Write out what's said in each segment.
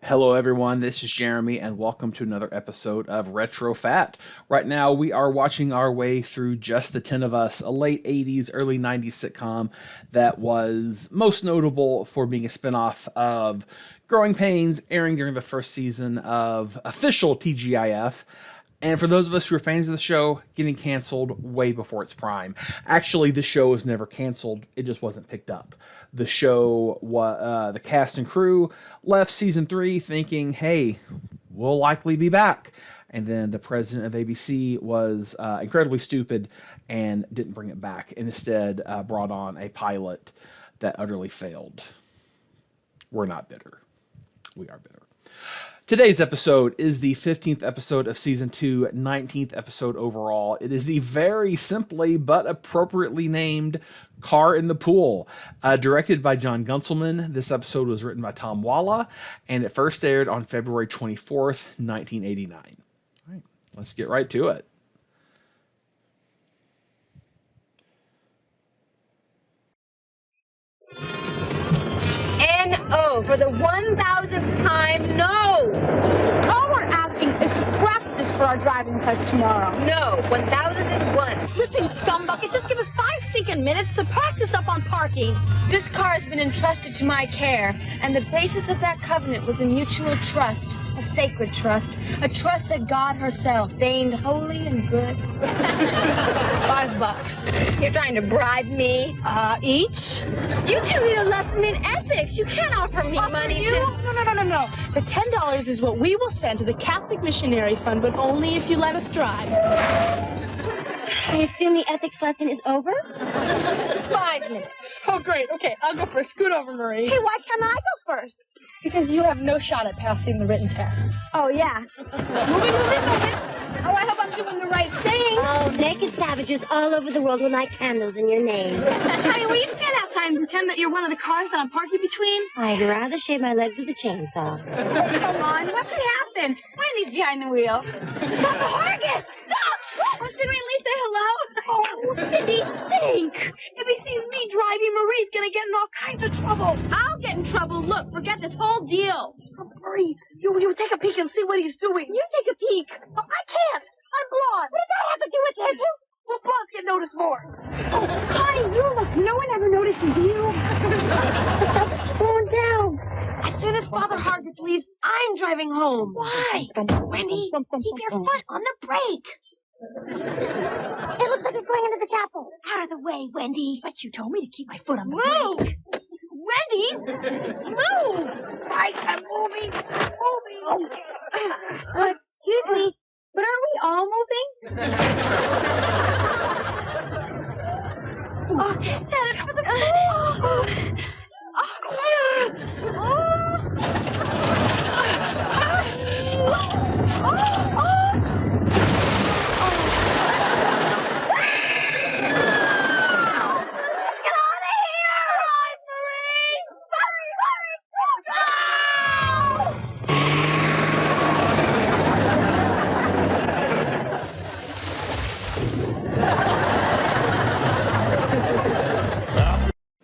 Hello, everyone. This is Jeremy, and welcome to another episode of Retro Fat. Right now, we are watching our way through Just the 10 of Us, a late 80s, early 90s sitcom that was most notable for being a spinoff of Growing Pains, airing during the first season of official TGIF. And for those of us who are fans of the show, getting canceled way before its prime. Actually, the show was never canceled. It just wasn't picked up. The show, the cast and crew left season 3 thinking, hey, we'll likely be back. And then the president of ABC was incredibly stupid and didn't bring it back. And instead brought on a pilot that utterly failed. We're not bitter. We are bitter. Today's episode is the 15th episode of Season 2, 19th episode overall. It is the very simply but appropriately named Car in the Pool. Directed by John Gunselman, this episode was written by Tom Walla, and it first aired on February 24th, 1989. All right, let's get right to it. No, for the 1000th time, no! All we're asking is practice for our driving test tomorrow. No, 1001. Listen, scumbucket, just give us 5 stinking minutes to practice up on parking. This car has been entrusted to my care, and the basis of that covenant was a mutual trust, a sacred trust, a trust that God herself deigned holy and good. $5. You're trying to bribe me? Each? You two need a lesson in ethics. You can't offer me money you? No. The $10 is what we will send to the Catholic Missionary Fund, but only if you let us drive. I assume the ethics lesson is over? 5 minutes. Oh, great. Okay, I'll go first. Scoot over, Marie. Hey, why can't I go first? Because you have no shot at passing the written test. Oh, yeah. Moving. Oh, I hope I'm doing the right thing. Oh, naked savages all over the world will light candles in your name. Honey, will you stand outside and pretend that you're one of the cars that I'm parking between? I'd rather shave my legs with a chainsaw. Come on, what could happen? Wendy's behind the wheel. Papa Hargis! Stop! Well, should we at least say hello? Oh, Cindy, think! If he sees me driving, Marie's gonna get in all kinds of trouble. I'll get in trouble. Look, forget this whole deal. Oh, Marie, you take a peek and see what he's doing. You take a peek. Oh, I can't. I'm blonde. What does that have to do with it? Well, blondes get noticed more. Oh, honey, you look. No one ever notices you. Besides, slowing down. As soon as Father Hargis leaves, I'm driving home. Why? Wendy, keep your foot on the brake. It looks like he's going into the chapel. Out of the way, Wendy. But you told me to keep my foot on the brake. Wendy, move! I'm moving. Excuse me, but are we all moving? It's headed for the pool.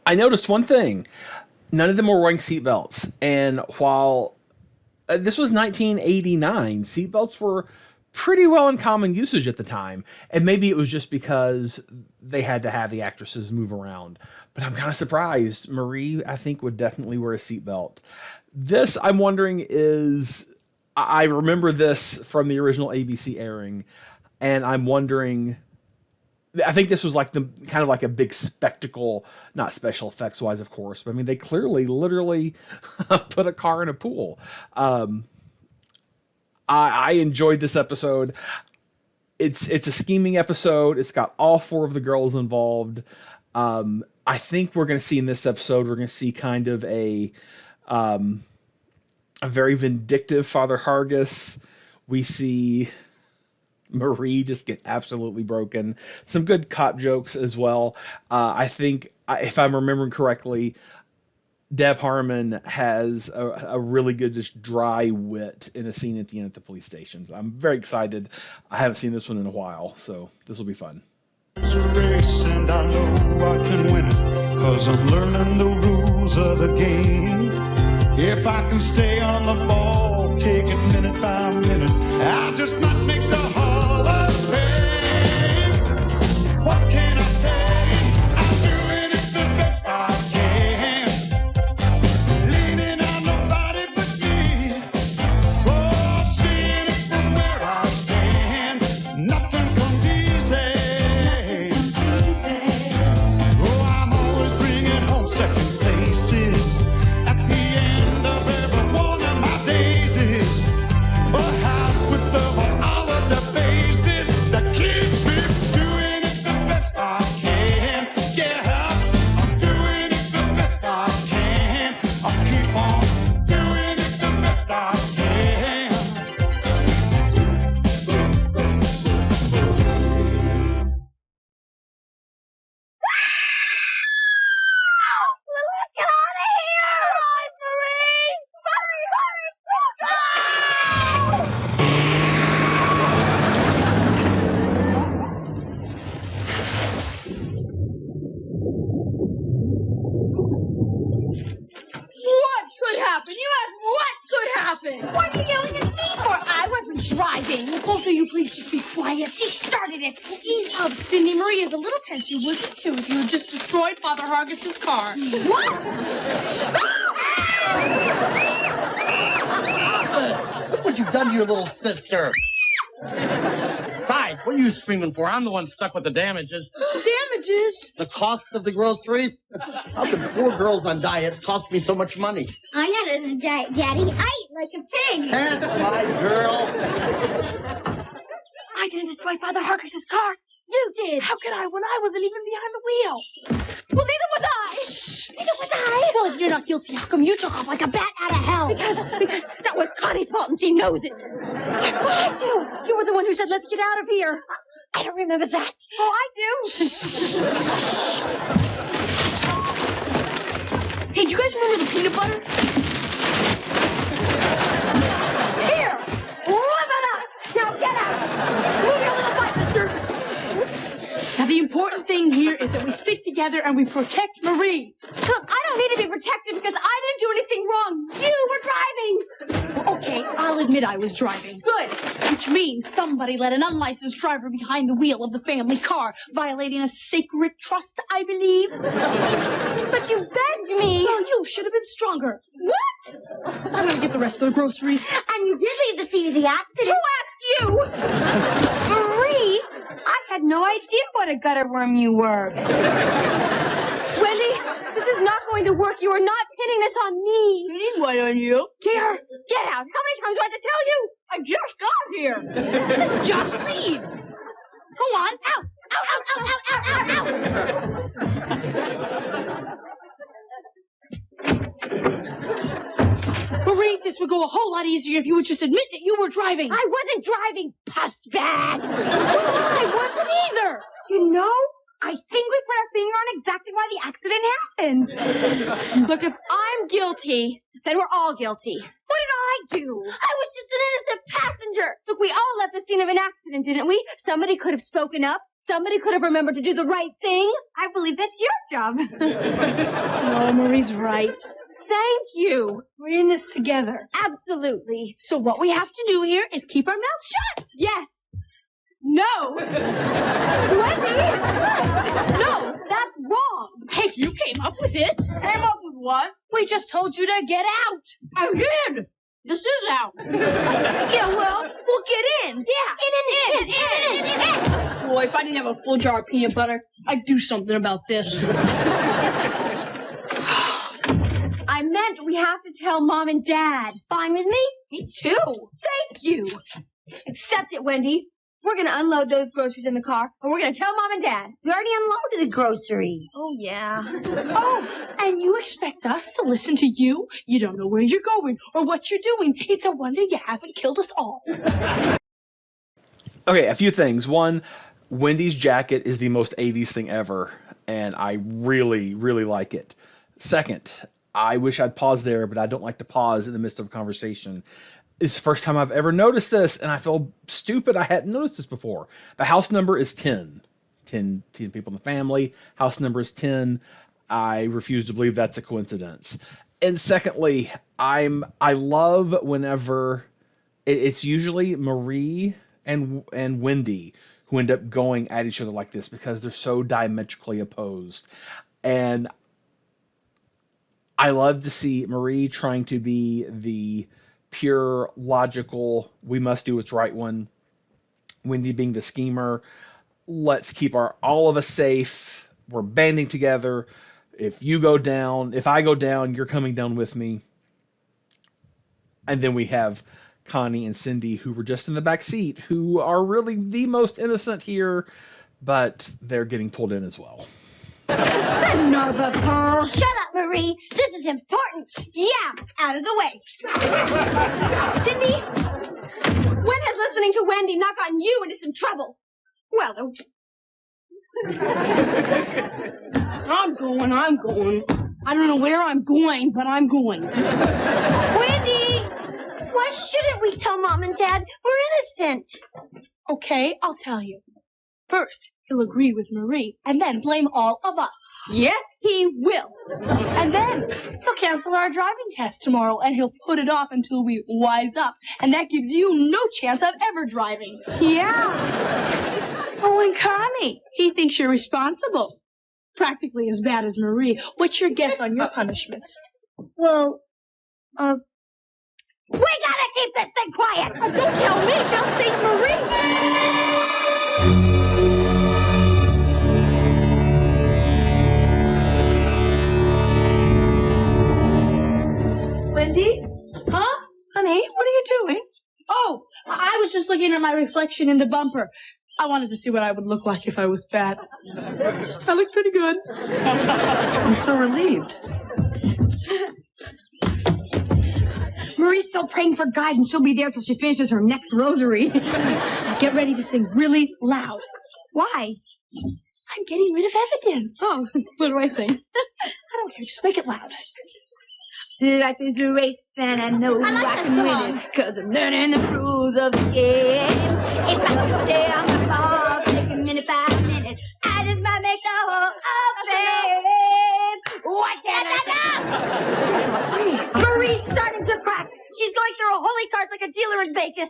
I noticed one thing. None of them were wearing seatbelts. And while this was 1989, seatbelts were pretty well in common usage at the time. And maybe it was just because they had to have the actresses move around. But I'm kind of surprised. Marie, I think, would definitely wear a seatbelt. This, I'm wondering, is... I remember this from the original ABC airing. And I'm wondering... I think this was like the kind of like a big spectacle, not special effects wise, of course, but I mean, they clearly, literally put a car in a pool. I enjoyed this episode. It's a scheming episode. It's got all 4 of the girls involved. I think we're going to see in this episode, we're going to see kind of a very vindictive Father Hargis. We see Marie just get absolutely broken. Some good cop jokes as well. I think, if I'm remembering correctly, Deb Harmon has a really good, just dry wit in a scene at the end at the police station. I'm very excited. I haven't seen this one in a while, so this will be fun. It's a race and I know I can win it, 'cause I'm learning the rules of the game. If I can stay on the ball take it minute by minute. I just might make the Hall of Fame. What can I say? I'm doing it the best I can. Leaning on nobody but me. Oh, seeing it from where I stand. Nothing comes easy. Oh, I'm always bringing home second places. At the end of every one of my daisies. A house with love on all of the bases. That keeps me doing it the best I can. Yeah, I'm doing it the best I can. I'll keep on doing it the best I can. Let's get out of here! Run, Marie! Hurry, hurry! What could happen? You asked what could happen? What are you yelling at me for? I wasn't driving. Both of you please just be quiet. She started it. Ease up, Cindy. Marie is a little tense. You would be too if you had just destroyed Father Hargis' car. What? Look what you've done to your little sister. Besides, what are you screaming for? I'm the one stuck with the damages. Damages? The cost of the groceries? How can poor girls on diets cost me so much money? I'm not on a diet, Daddy. I eat like a pig. That's my girl. I didn't destroy Father Harkis's car. You did. How could I when I wasn't even behind the wheel? Well, neither was I. Shh. Neither was I. Well, if you're not guilty, how come you took off like a bat out of hell? Because that was Connie's fault and she knows it. What did I do? You were the one who said, let's get out of here. I don't remember that. Oh, I do. Hey, do you guys remember the peanut butter? Here. Rub it up. Now get out. Move your little butt, mister. Now, the important thing here is that we stick together and we protect Marie. Look, I don't need to be protected because I didn't do anything wrong. You were driving. Well, okay, I'll admit I was driving. Good. Which means somebody let an unlicensed driver behind the wheel of the family car, violating a sacred trust, I believe. But you begged me. Well, you should have been stronger. What? I'm gonna get the rest of the groceries. And you did leave the scene of the accident. Who asked you? Marie, I had no idea what a gutter worm you were. Wendy, this is not going to work. You are not pinning this on me. Pinning what on you? Dear, get out. How many times do I have to tell you? I just got here. Just leave. Go on, out. Out, out, out, out, out, out, Marie, this would go a whole lot easier if you would just admit that you were driving. I wasn't driving, puss bag. I wasn't either. You know, I think we put our finger on exactly why the accident happened. Look, if I'm guilty, then we're all guilty. What did I do? I was just an innocent passenger. Look, we all left the scene of an accident, didn't we? Somebody could have spoken up. Somebody could have remembered to do the right thing. I believe that's your job. No, Marie's right. Thank you. We're in this together. Absolutely. So what we have to do here is keep our mouths shut. Yes. No. Wendy. No, that's wrong. Hey, you came up with it. Came up with what? We just told you to get out. I did. This is out. Yeah, well, we'll get in. Yeah. In. Boy, if I didn't have a full jar of peanut butter, I'd do something about this. I meant we have to tell Mom and Dad. Fine with me? Me too. Thank you. Accept it, Wendy. We're going to unload those groceries in the car, and we're going to tell Mom and Dad. We already unloaded the grocery. Oh, yeah. Oh, and you expect us to listen to you? You don't know where you're going or what you're doing. It's a wonder you haven't killed us all. Okay, a few things. One, Wendy's jacket is the most 80s thing ever, and I really, really like it. Second, I wish I'd pause there, but I don't like to pause in the midst of a conversation. It's the first time I've ever noticed this, and I feel stupid I hadn't noticed this before. The house number is 10. 10 people in the family. House number is 10. I refuse to believe that's a coincidence. And secondly, I love whenever it's usually Marie and Wendy who end up going at each other like this because they're so diametrically opposed. And I love to see Marie trying to be the pure, logical, we must do what's right one. Wendy being the schemer. Let's keep all of us safe. We're banding together. If I go down, you're coming down with me. And then we have Connie and Cindy, who were just in the back seat, who are really the most innocent here, but they're getting pulled in as well. Son of a pearl. Shut up, Marie. This is important. Yeah, out of the way. Cindy, when has listening to Wendy not gotten you into some trouble? Well, I'm going. I don't know where I'm going, but I'm going. Wendy! Why shouldn't we tell Mom and Dad we're innocent? Okay, I'll tell you. First, he'll agree with Marie, and then blame all of us. Yes, he will. And then he'll cancel our driving test tomorrow, and he'll put it off until we wise up. And that gives you no chance of ever driving. Yeah. Oh, and Connie, he thinks you're responsible. Practically as bad as Marie. What's your guess on your punishment? Well, we gotta keep this thing quiet. Don't tell me, tell St. Marie. Wendy? Huh? Honey, what are you doing? Oh, I was just looking at my reflection in the bumper. I wanted to see what I would look like if I was fat. I look pretty good. I'm so relieved. Marie's still praying for guidance. She'll be there till she finishes her next rosary. Get ready to sing really loud. Why? I'm getting rid of evidence. Oh, what do I sing? I don't care. Just make it loud. Life is a race, and I know I can win it, 'cause I'm learning the rules of the game. If I can stay on my ball, take a minute by minute, I just might make the whole of fame. Why can't I? Marie's starting to crack. She's going through a holy cards like a dealer in Vegas.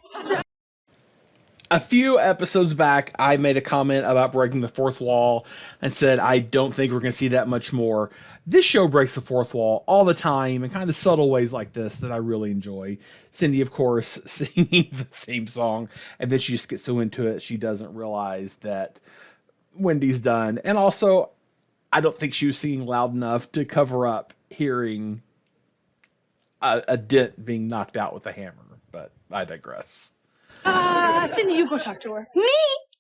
A few episodes back, I made a comment about breaking the fourth wall and said I don't think we're going to see that much more. This show breaks the fourth wall all the time in kind of subtle ways like this that I really enjoy. Cindy, of course, singing the theme song, and then she just gets so into it she doesn't realize that Wendy's done. And also, I don't think she was singing loud enough to cover up hearing a dent being knocked out with a hammer, but I digress. Cindy, you go talk to her. Me?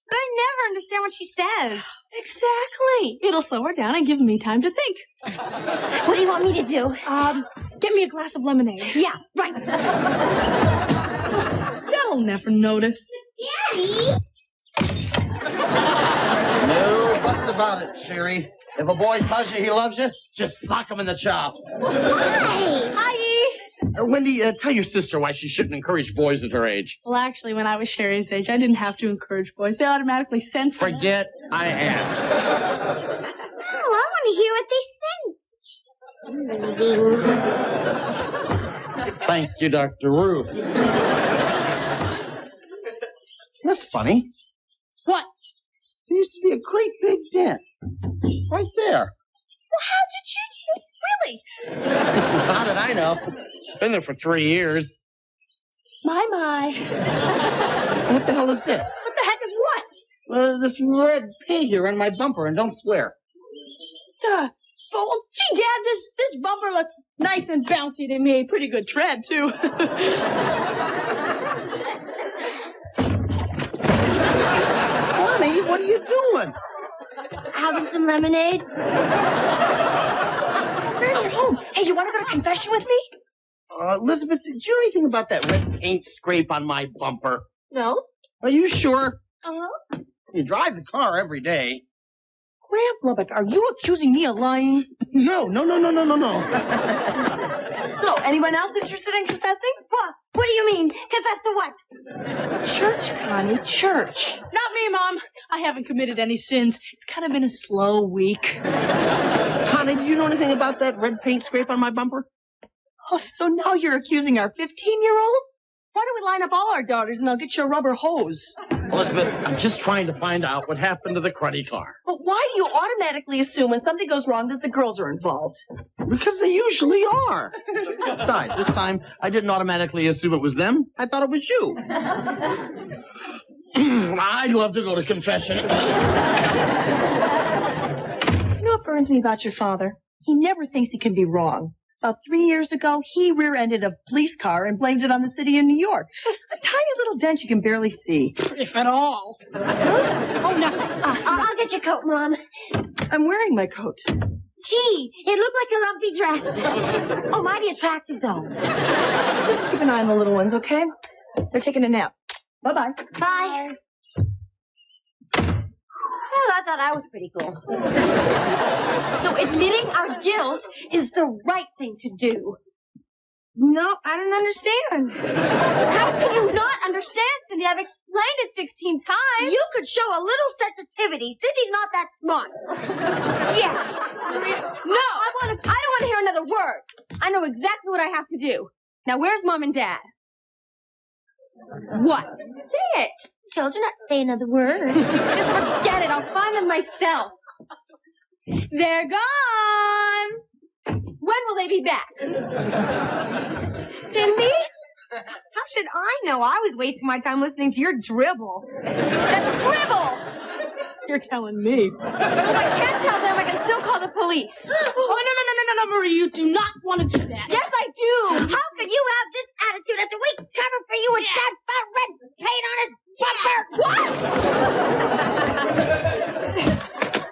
But I never understand what she says. Exactly. It'll slow her down and give me time to think. What do you want me to do? Get me a glass of lemonade. Yeah, right. They'll never notice. Daddy! No buts about it, Sherry. If a boy tells you he loves you, just sock him in the chops. Hi! Wendy, tell your sister why she shouldn't encourage boys at her age. Well, actually, when I was Sherry's age, I didn't have to encourage boys. They automatically sense it. Forget I asked. Oh, I want to hear what they sing. Thank you, Dr. Ruth. That's funny. What? There used to be a great big dent. Right there. Well, how did you... Really? How did I know? It's been there for 3 years. My. What the hell is this? What the heck is what? This red paint here on my bumper, and don't swear. Oh, gee, Dad, this bumper looks nice and bouncy to me. Pretty good tread, too. Honey, what are you doing? Having some lemonade? You're home. Hey, you want to go to confession with me? Elizabeth, did you know anything about that red paint scrape on my bumper? No. Are you sure? Uh-huh. You drive the car every day. Graham Lubbock, are you accusing me of lying? No. So, anyone else interested in confessing? What do you mean? Confess to what? Church, Connie, church. Not me, Mom. I haven't committed any sins. It's kind of been a slow week. Connie, do you know anything about that red paint scrape on my bumper? Oh, so now you're accusing our 15-year-old? Why don't we line up all our daughters and I'll get you a rubber hose? Elizabeth, I'm just trying to find out what happened to the cruddy car. But why do you automatically assume when something goes wrong that the girls are involved? Because they usually are. Besides, this time I didn't automatically assume it was them. I thought it was you. I'd love to go to confession. You know what burns me about your father? He never thinks he can be wrong. About 3 years ago, he rear-ended a police car and blamed it on the city of New York. A tiny little dent you can barely see. If at all. Oh, no. I'll get your coat, Mom. I'm wearing my coat. Gee, it looked like a lumpy dress. Oh, mighty attractive, though. Just keep an eye on the little ones, okay? They're taking a nap. Bye-bye. Bye. Well, I thought I was pretty cool. So admitting our guilt is the right thing to do. No, I don't understand. How can you not understand, Cindy? I've explained it 16 times. You could show a little sensitivity. Cindy's not that smart. Yeah. No, I don't want to hear another word. I know exactly what I have to do. Now, where's Mom and Dad? What? Say it. Told you not to say another word. Just forget it. I'll find them myself. They're gone. When will they be back? Cindy? How should I know? I was wasting my time listening to your dribble. That's dribble. You're telling me. If I can't tell them, I can still call the police. Oh, no, Marie. You do not want to do that. Yes, I do. How could you have this attitude after we covered for you with that fat red paint on his bumper? What?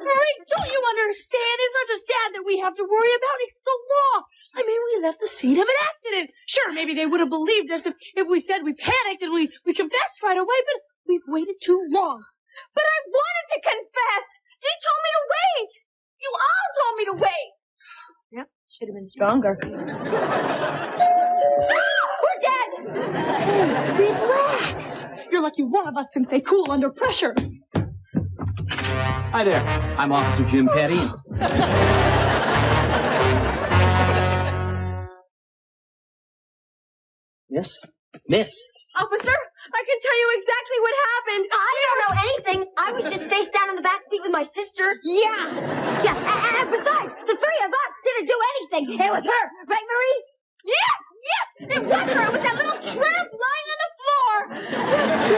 Marie, don't you understand? It's not just Dad that we have to worry about. It's the law. I mean, we left the scene of an accident. Sure, maybe they would have believed us if we said we panicked and we confessed right away, but we've waited too long. But I wanted to confess. You told me to wait. You all told me to wait. Yep, should have been stronger. We're dead. Relax. You're lucky one of us can stay cool under pressure. Hi there. I'm Officer Jim Petty. Yes? Miss? Officer, I can tell you exactly what happened. I don't know anything. I was just face down in the back seat with my sister. Yeah. Yeah, and besides, the three of us didn't do anything. It was her, right, Marie? Yes, it was her. It was that little tramp lying on the floor.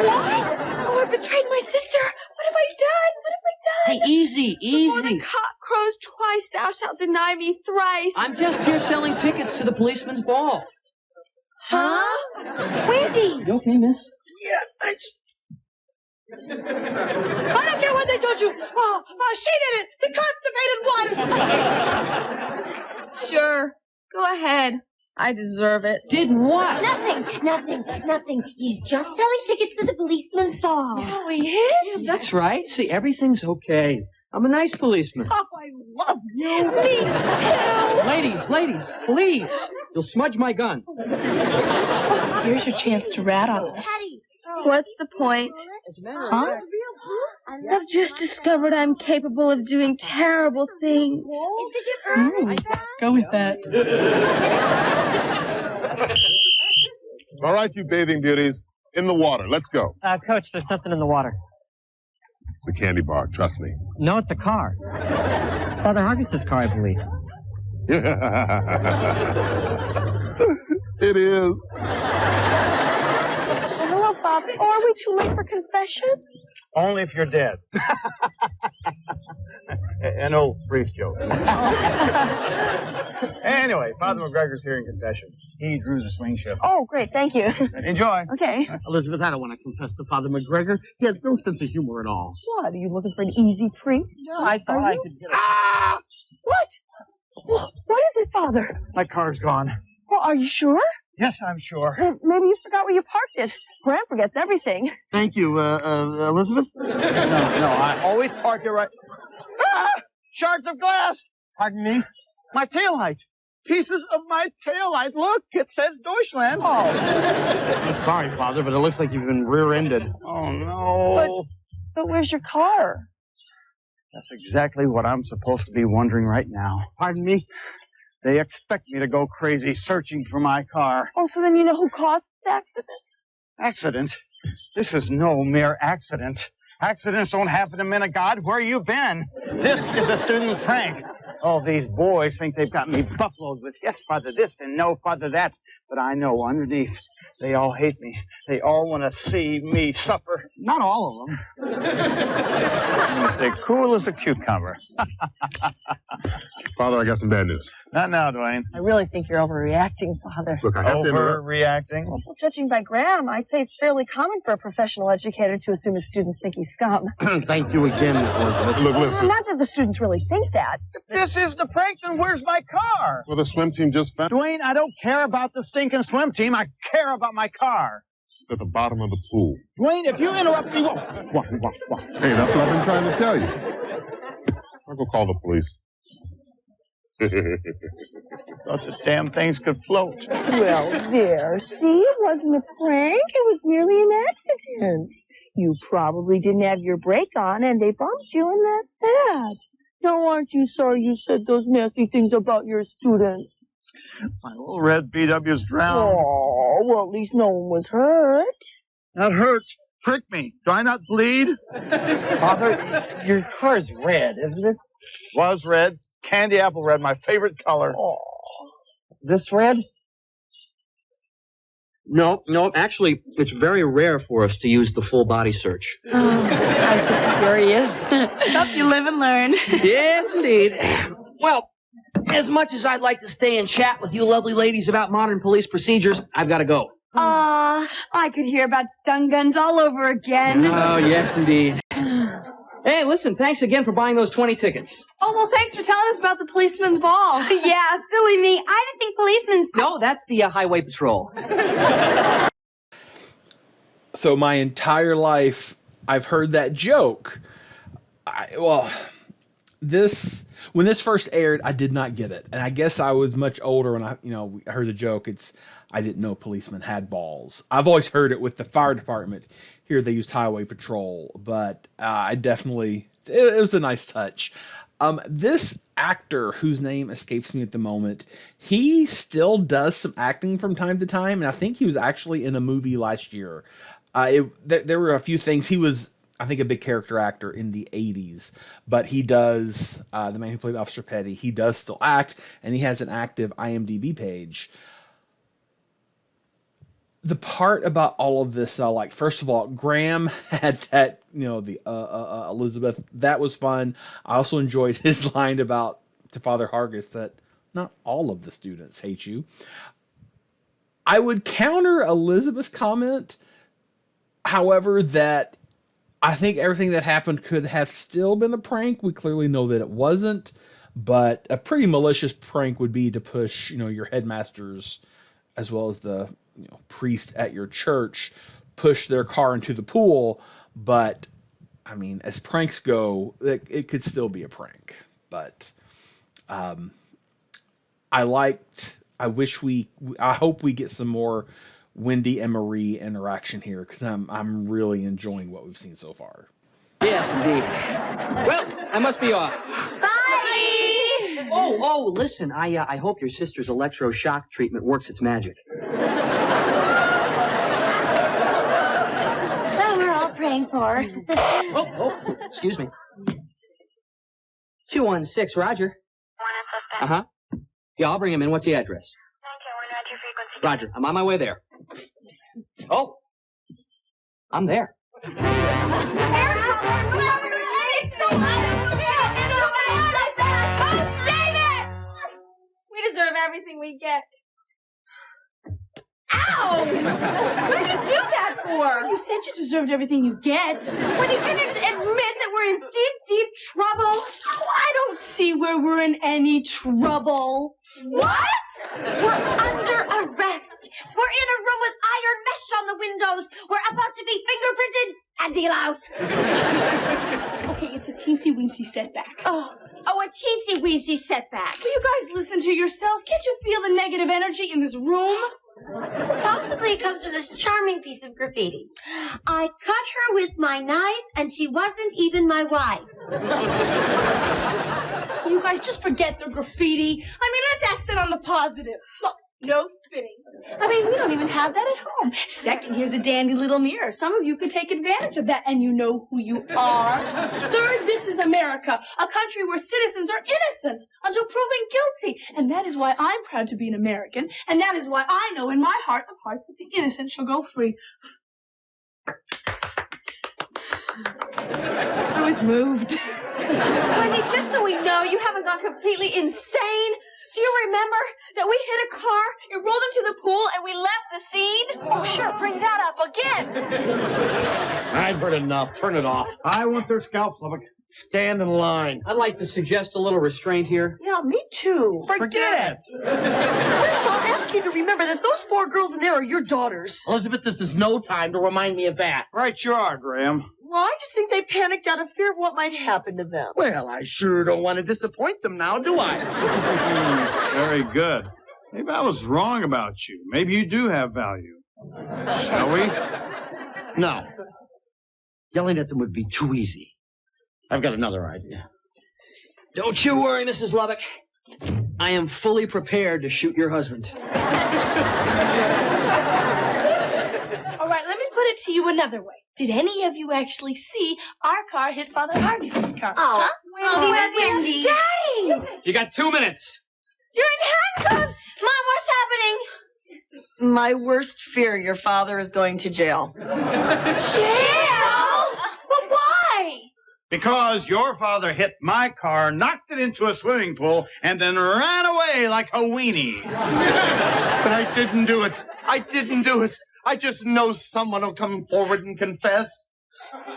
What? Oh, I betrayed my sister. What have I done? What have I done? Hey, easy, Before the easy. cock crows twice, thou shalt deny me thrice. I'm just here selling tickets to the policeman's ball. Huh? Wendy! You okay, miss? I don't care what they told you. Oh, she did it. The constipated one. Sure. Go ahead. I deserve it. Did what? Nothing. He's just selling tickets to the policeman's ball. Oh, he is? That's right. See, everything's okay. I'm a nice policeman. Oh, I love you. Me too. Ladies, please. You'll smudge my gun. Here's your chance to rat on us. What's the point? Huh? I've just discovered I'm capable of doing terrible things. Go with that. All right, you bathing beauties. In the water. Let's go. Coach, there's something in the water. It's a candy bar. Trust me. No, it's a car. Father Hargis' car, I believe. It is. Hello, Bobby. Oh, are we too late for confession? Only if you're dead. An old priest joke. Anyway, Father McGregor's here in confession. He drew the swing shift. Oh, great. Thank you. Enjoy. Okay. Elizabeth, I don't want to confess to Father McGregor. He has no sense of humor at all. What? Are you looking for an easy priest? I thought I could get it. What? What is it, Father? My car's gone. Well, are you sure? Yes, I'm sure. Maybe you forgot where you parked it. Graham forgets everything. Thank you, Elizabeth. No, I always park it right. Ah! Shards of glass! Pardon me? My taillight. Pieces of my taillight. Look, it says Deutschland. Oh. I'm sorry, Father, but it looks like you've been rear-ended. Oh, no. But where's your car? That's exactly what I'm supposed to be wondering right now. Pardon me? They expect me to go crazy searching for my car. Oh, so then you know who caused the accident? Accident? This is no mere accident. Accidents don't happen to men of God. Where you been? This is a student prank. All these boys think they've got me buffaloed with yes, Father, this and no, Father, that. But I know underneath, they all hate me. They all want to see me suffer. Not all of them. They're cool as a cucumber. Father, I got some bad news. Not now, Dwayne. I really think you're overreacting, Father. Look, I have to interrupt. Overreacting? Well, judging by Graham, I'd say it's fairly common for a professional educator to assume his students think he's scum. Thank you again, Elizabeth. Look, listen. Not that the students really think that. If this is the prank, then where's my car? Well, the swim team just found Dwayne, I don't care about the stinking swim team. I care about my car. it's at the bottom of the pool. Dwayne, if you interrupt me, what? Hey, that's what I've been trying to tell you. I'll go call the police. Those damn things could float. Well, there. See, it wasn't a prank. It was merely an accident. You probably didn't have your brake on, and they bumped you, and that's that. Now, aren't you sorry you said those nasty things about your students? My little red BW's drowned. Oh, well, at least no one was hurt. That hurts. Prick me. Do I not bleed? Father, your car's red, isn't it? Was red. Candy apple red, my favorite color. Oh. This red? No, actually, it's very rare for us to use the full body search. Oh, I was just curious. Hope you live and learn. Yes, indeed. Well, as much as I'd like to stay and chat with you lovely ladies about modern police procedures, I've got to go. Aw, I could hear about stun guns all over again. Oh, yes, indeed. Hey, listen, thanks again for buying those 20 tickets. Oh, well, thanks for telling us about the policeman's ball. Yeah, silly me. I didn't think policemen... No, that's the highway patrol. So my entire life, I've heard that joke. When this first aired, I did not get it, and I guess I was much older when I heard the joke. I didn't know policemen had balls. I've always heard it with the fire department. Here they used highway patrol, but it was a nice touch. This actor, whose name escapes me at the moment, he still does some acting from time to time, and I think he was actually in a movie last year. There were a few things. He was, I think, a big character actor in the 80s, but he does, the man who played Officer Petty, he does still act, and he has an active IMDb page. The part about all of this, first of all, Graham had that, the Elizabeth, that was fun. I also enjoyed his line to Father Hargis that not all of the students hate you. I would counter Elizabeth's comment, however, that I think everything that happened could have still been a prank. We clearly know that it wasn't, but a pretty malicious prank would be to push, your headmasters as well as the priest at your church, push their car into the pool. But I mean, as pranks go, it could still be a prank. But I hope we get some more Wendy and Marie interaction here, because I'm really enjoying what we've seen so far. Yes, indeed. Well, I must be off. Bye! Oh, listen, I hope your sister's electroshock treatment works its magic. Well, we're all praying for her. Oh, excuse me. 216, Roger. Uh-huh. Yeah, I'll bring him in. What's the address? Roger, I'm on my way there. Oh, I'm there. We deserve everything we get. Ow! What did you do that for? You said you deserved everything you get. When you can just admit that we're in deep, deep trouble. Oh, I don't see where we're in any trouble. What? We're under arrest. We're in a room with iron mesh on the windows. We're about to be fingerprinted and deloused. Okay, it's a teensy-weensy setback. Oh, a teensy-weensy setback. Will you guys listen to yourselves? Can't you feel the negative energy in this room? Possibly it comes from this charming piece of graffiti. I cut her with my knife, and she wasn't even my wife. You guys just forget the graffiti. I mean, let that sit on the positive. Look, No spinning. I mean, we don't even have that at home. Second, here's a dandy little mirror. Some of you could take advantage of that, and you know who you are. Third, this is America, a country where citizens are innocent until proven guilty. And that is why I'm proud to be an American, and that is why I know in my heart of hearts that the innocent shall go free. I was moved. Wendy, just so we know you haven't gone completely insane, do you remember that we hit a car, it rolled into the pool, and we left the scene? Oh, sure, bring that up again. I've heard enough. Turn it off. I want their scalps, Lubbock. Stand in line. I'd like to suggest a little restraint here. Yeah, me too. Forget it. I'll ask you to remember that those 4 girls in there are your daughters. Elizabeth, this is no time to remind me of that. Right you are, Graham. Well, I just think they panicked out of fear of what might happen to them. Well, I sure don't want to disappoint them now, do I? Very good. Maybe I was wrong about you. Maybe you do have value. Shall we? No. Yelling at them would be too easy. I've got another idea. Don't you worry, Mrs. Lubbock. I am fully prepared to shoot your husband. All right, let me put it to you another way. Did any of you actually see our car hit Father Hargis' car? Oh, Wendy. Daddy! You got 2 minutes. You're in handcuffs. Mom, what's happening? My worst fear, your father is going to jail. Jail? But why? Because your father hit my car, knocked it into a swimming pool, and then ran away like a weenie. But I didn't do it. I didn't do it. I just know someone will come forward and confess.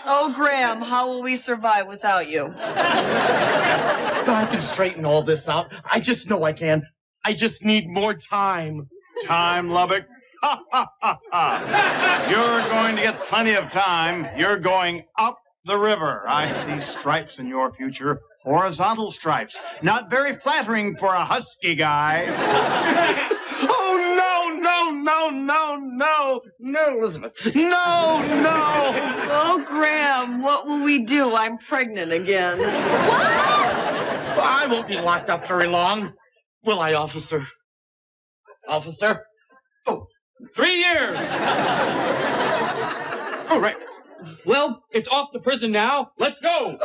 Oh, Graham, how will we survive without you? I can straighten all this out. I just know I can. I just need more time. Time, Lubbock? Ha, ha, ha, ha. You're going to get plenty of time. You're going up the river. I see stripes in your future. Horizontal stripes. Not very flattering for a husky guy. Oh, no, Elizabeth. No. Oh, Graham, what will we do? I'm pregnant again. I won't be locked up very long. Will I, officer? Officer? Oh, 3 years. All right. Well, it's off to prison now. Let's go.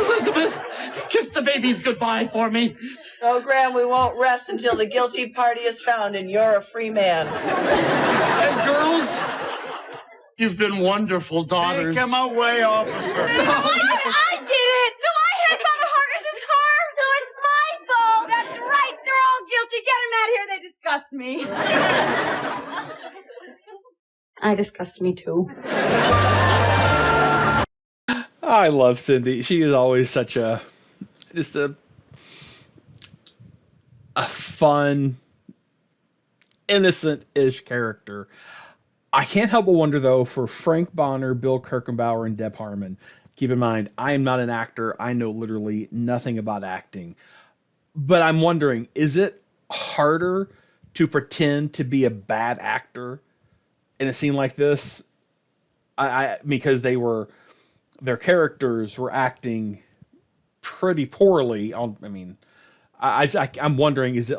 Elizabeth, kiss the babies goodbye for me. Oh, Graham, we won't rest until the guilty party is found and you're a free man. And girls, you've been wonderful daughters. Take him away, officer. I did it. No, I hit Father Hargis' car. No, it's my fault. That's right. They're all guilty. Get them out of here. They disgust me. I disgust me too. I love Cindy. She is always such a fun, innocent-ish character. I can't help but wonder, though, for Frank Bonner, Bill Kirchenbauer, and Deb Harmon. Keep in mind, I am not an actor. I know literally nothing about acting. But I'm wondering, is it harder to pretend to be a bad actor in a scene like this? Because their characters were acting pretty poorly. I'm wondering, is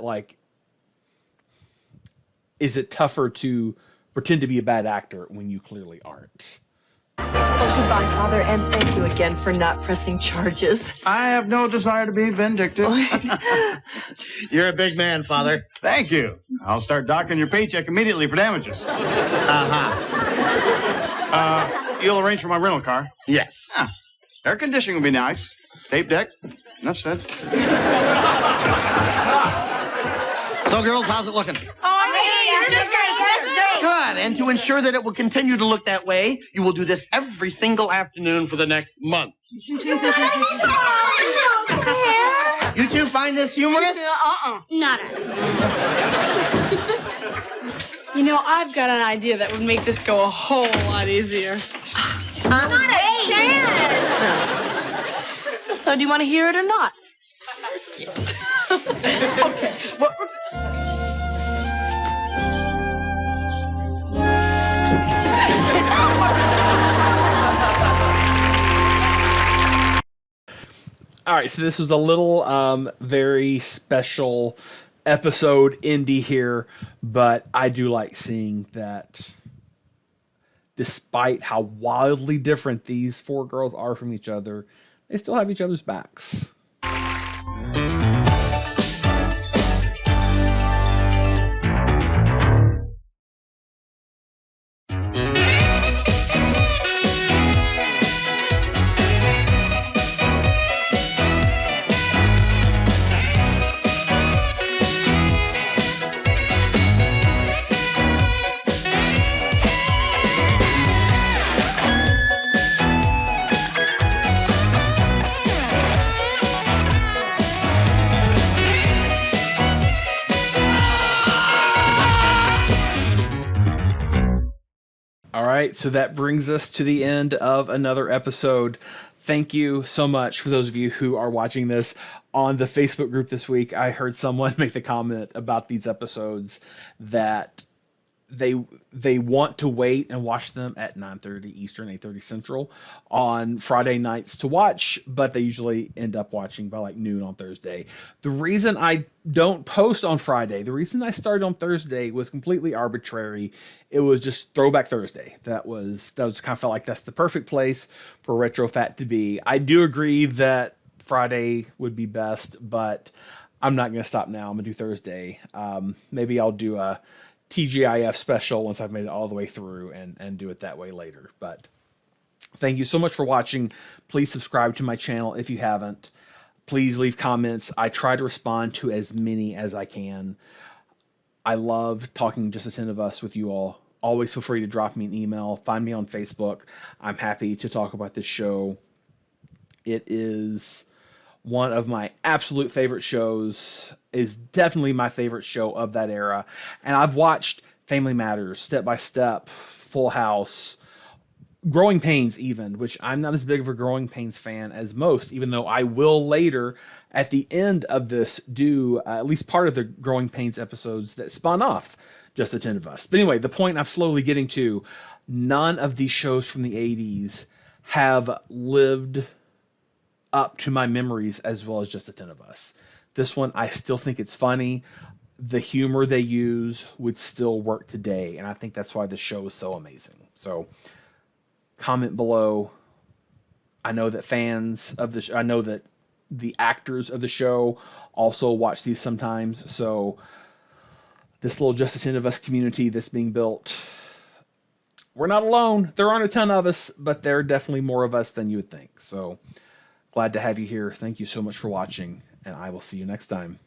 it tougher to pretend to be a bad actor when you clearly aren't? Oh, goodbye, Father, and thank you again for not pressing charges. I have no desire to be vindictive. You're a big man, Father. Thank you. I'll start docking your paycheck immediately for damages. You'll arrange for my rental car? Yes. Air conditioning will be nice. Tape deck. Enough said. So, girls, how's it looking? Good. And to ensure that it will continue to look that way, you will do this every single afternoon for the next month. You two find this humorous? Not us. You know, I've got an idea that would make this go a whole lot easier. Not a chance. So, do you want to hear it or not? Okay. All right, so this was a little very special episode indie here, but I do like seeing that despite how wildly different these four girls are from each other, they still have each other's backs. All right, so that brings us to the end of another episode. Thank you so much for those of you who are watching this on the Facebook group this week. I heard someone make the comment about these episodes that they want to wait and watch them at 9:30 Eastern, 8:30 Central on Friday nights to watch, but they usually end up watching by like noon on Thursday. The reason I don't post on Friday, the reason I started on Thursday was completely arbitrary. It was just Throwback Thursday. That was kind of felt like that's the perfect place for Retro Fat to be. I do agree that Friday would be best, but I'm not going to stop now. I'm going to do Thursday. Maybe I'll do a TGIF special once I've made it all the way through and do it that way later. But thank you so much for watching. Please subscribe to my channel if you haven't. Please leave comments. I try to respond to as many as I can. I love talking Just the 10 of Us with you all. Always feel free to drop me an email. Find me on Facebook. I'm happy to talk about this show. It is one of my absolute favorite shows, is definitely my favorite show of that era. And I've watched Family Matters, Step by Step, Full House, Growing Pains even, which I'm not as big of a Growing Pains fan as most, even though I will later at the end of this do at least part of the Growing Pains episodes that spun off Just the 10 of Us. But anyway, the point I'm slowly getting to, none of these shows from the 80s have lived up to my memories as well as Just the 10 of Us. This one, I still think it's funny. The humor they use would still work today, and I think that's why the show is so amazing. So, comment below. I know that fans of the I know that the actors of the show also watch these sometimes. So, this little Just the 10 of Us community that's being built, we're not alone. There aren't a ton of us, but there are definitely more of us than you would think. So, glad to have you here. Thank you so much for watching, and I will see you next time.